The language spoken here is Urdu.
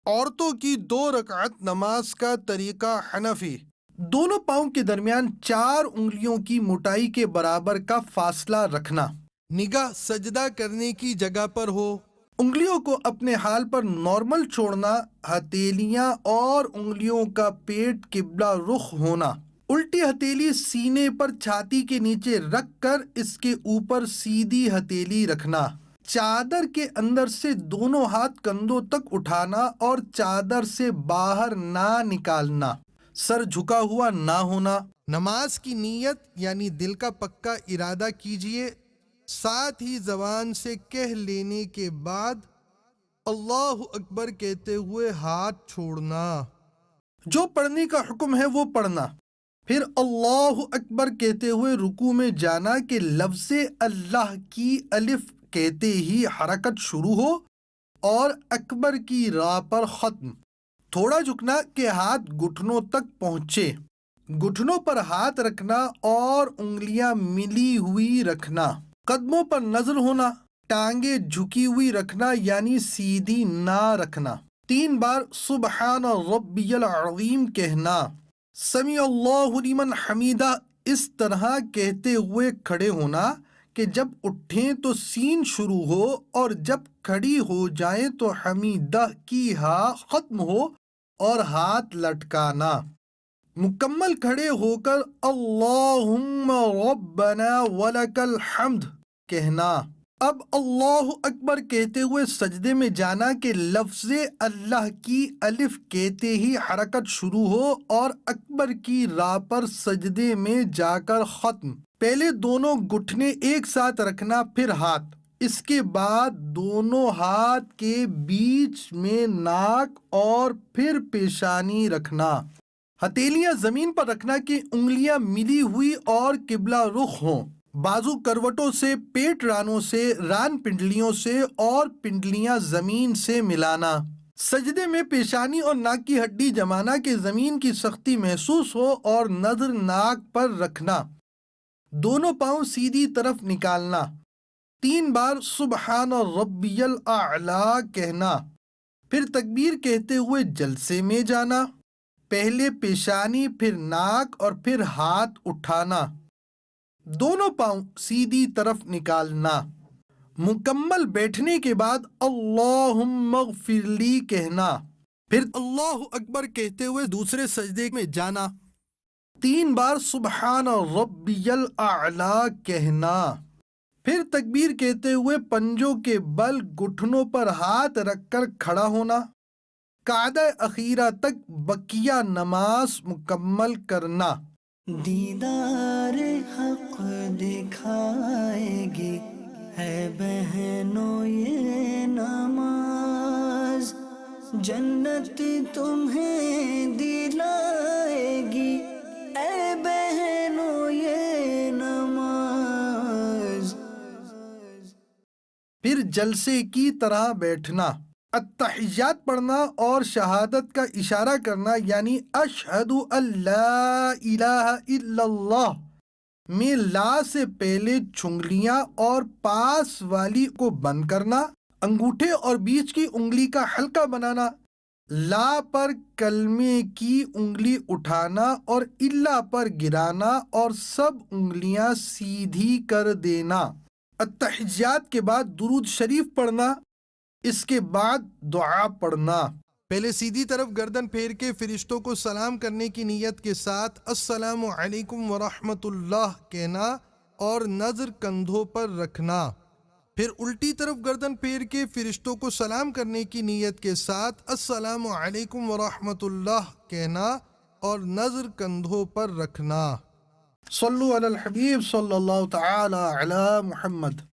عورتوں کی 2 رکعت نماز کا طریقہ حنفی۔ دونوں پاؤں کے درمیان 4 انگلیوں کی موٹائی کے برابر کا فاصلہ رکھنا۔ نگاہ سجدہ کرنے کی جگہ پر ہو۔ انگلیوں کو اپنے حال پر نارمل چھوڑنا۔ ہتھیلیاں اور انگلیوں کا پیٹ قبلہ رخ ہونا۔ الٹی ہتھیلی سینے پر چھاتی کے نیچے رکھ کر اس کے اوپر سیدھی ہتھیلی رکھنا۔ چادر کے اندر سے دونوں ہاتھ کندھوں تک اٹھانا اور چادر سے باہر نہ نکالنا۔ سر جھکا ہوا نہ ہونا۔ نماز کی نیت یعنی دل کا پکا ارادہ کیجئے، ساتھ ہی زبان سے کہہ لینے کے بعد اللہ اکبر کہتے ہوئے ہاتھ چھوڑنا۔ جو پڑھنے کا حکم ہے وہ پڑھنا، پھر اللہ اکبر کہتے ہوئے رکوع میں جانا کہ لفظ اللہ کی الف کہتے ہی حرکت شروع ہو اور اکبر کی راہ پر ختم۔ تھوڑا جھکنا کہ ہاتھ گھٹنوں تک پہنچے۔ گھٹنوں پر ہاتھ رکھنا اور انگلیاں ملی ہوئی رکھنا۔ قدموں پر نظر ہونا۔ ٹانگیں جھکی ہوئی رکھنا یعنی سیدھی نہ رکھنا۔ 3 بار سبحان ربی العظیم کہنا۔ سمیع اللہ لمن حمیدہ اس طرح کہتے ہوئے کھڑے ہونا کہ جب اٹھیں تو سین شروع ہو اور جب کھڑی ہو جائیں تو حمیدہ کی ہاء ختم ہو اور ہاتھ لٹکانا۔ مکمل کھڑے ہو کر اللہم ربنا ولک الحمد کہنا۔ اب اللہ اکبر کہتے ہوئے سجدے میں جانا کہ لفظ اللہ کی الف کہتے ہی حرکت شروع ہو اور اکبر کی راہ پر سجدے میں جا کر ختم۔ پہلے دونوں گھٹنے ایک ساتھ رکھنا، پھر ہاتھ، اس کے بعد دونوں ہاتھ کے بیچ میں ناک اور پھر پیشانی رکھنا۔ ہتھیلیاں زمین پر رکھنا کہ انگلیاں ملی ہوئی اور قبلہ رخ ہوں۔ بازو کروٹوں سے، پیٹ رانوں سے، ران پنڈلیوں سے اور پنڈلیاں زمین سے ملانا۔ سجدے میں پیشانی اور ناک کی ہڈی جمانا کہ زمین کی سختی محسوس ہو اور نظر ناک پر رکھنا۔ دونوں پاؤں سیدھی طرف نکالنا۔ 3 بار سبحان ربی الاعلی کہنا، پھر تکبیر کہتے ہوئے جلسے میں جانا۔ پہلے پیشانی، پھر ناک اور پھر ہاتھ اٹھانا۔ دونوں پاؤں سیدھی طرف نکالنا۔ مکمل بیٹھنے کے بعد اللہم اغفر لی کہنا، پھر اللہ اکبر کہتے ہوئے دوسرے سجدے میں جانا۔ 3 بار سبحان ربی الاعلی کہنا، پھر تکبیر کہتے ہوئے پنجوں کے بل گھٹنوں پر ہاتھ رکھ کر کھڑا ہونا۔ قعدہ اخیرہ تک بقیہ نماز مکمل کرنا۔ دیدار حق دکھائے گی ہے بہنوں یہ نماز، جنت تمہیں دلائے گی اے بہنوں یہ نماز۔ پھر جلسے کی طرح بیٹھنا۔ التحیات پڑھنا اور شہادت کا اشارہ کرنا یعنی اشہد ان لا الہ الا اللہ میں لا سے پہلے چنگلیاں اور پاس والی کو بند کرنا، انگوٹھے اور بیچ کی انگلی کا حلقہ بنانا، لا پر کلمے کی انگلی اٹھانا اور الا پر گرانا اور سب انگلیاں سیدھی کر دینا۔ التحیات کے بعد درود شریف پڑھنا، اس کے بعد دعا پڑھنا۔ پہلے سیدھی طرف گردن پھیر کے فرشتوں کو سلام کرنے کی نیت کے ساتھ السلام علیکم ورحمۃ اللہ کہنا اور نظر کندھوں پر رکھنا۔ پھر الٹی طرف گردن پھیر کے فرشتوں کو سلام کرنے کی نیت کے ساتھ السلام علیکم ورحمۃ اللہ کہنا اور نظر کندھوں پر رکھنا۔ صلو علی الحبیب صلی اللہ تعالی علی محمد۔